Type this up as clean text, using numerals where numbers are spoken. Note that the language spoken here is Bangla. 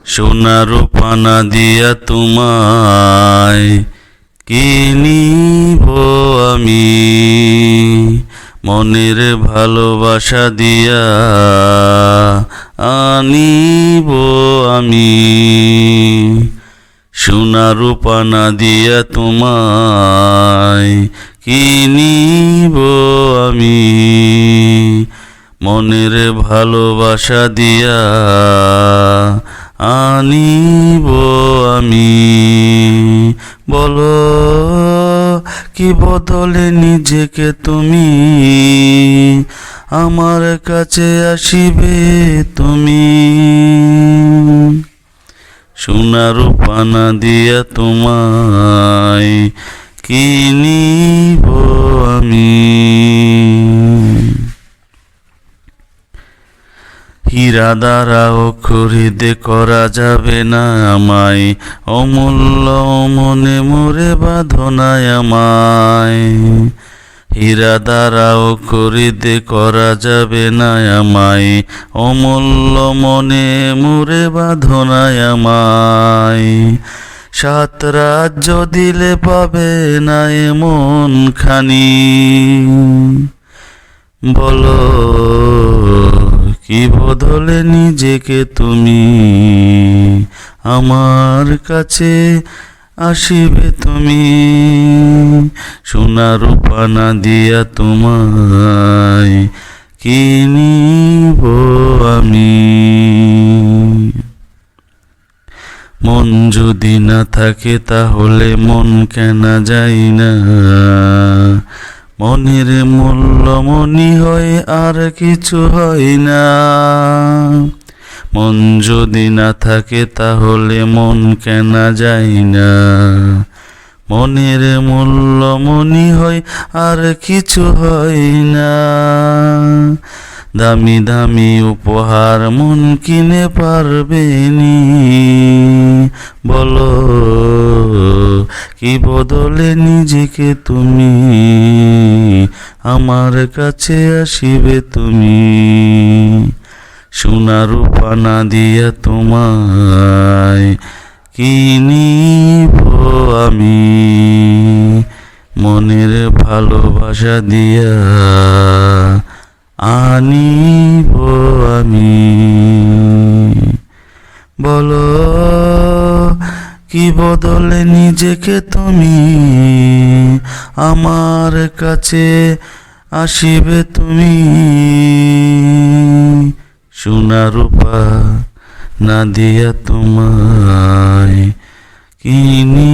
সোনা রূপা না দিয়া তোমায় কিনিব আমি, মনের ভালোবাসা দিয়া আনিব আমি। সোনা রূপা না দিয়া তোমায় কিনিব আমি, মনের ভালোবাসা দিয়া আনিব আমি। বলো কি বদলে নিজেকে তুমি আমার কাছে আসিবে তুমি। সোনা রূপা না দিয়া তোমায় কিনিব আমি। হীরা দ্বারা খরিদে করা যাবে না আমায়, অমূল্য মনে মোরে বাঁধনায় আমায়। হীরা দ্বারা খরিদে করা যাবে না আমায়, অমূল্য মনে মোরে বাঁধনায় আমায়। সাত রাজ্য দিলে পাবে না এমন খানি, বলো কি বদলে নিজেকে তুমি আমার কাছে আসিবে তুমি। সোনা রূপা না দিয়া তোমায় কিনিব আমি। মন যদি না থাকে তাহলে মন কেনা যায় না, মনের মূল্য মনি হয় আর কিছু হয় না। মন যদি না থাকে তাহলে মন কেনা যায় না, মনের মূল্য মনি হয় আর কিছু হয় না। দামি দামি উপহার মন কিনে পারবে নি, বলো কি বদলে নিজেকে তুমি আমার কাছে আসিবে তুমি। সোনা রূপা না দিয়া তোমায় কিনিব আমি, মনের ভালোবাসা দিয়া আনিব আমি। বলো কি বদলে নিজেকে তুমি আমার কাছে আসিবে তুমি। সোনা রূপা না দিয়া তোমায় কিনি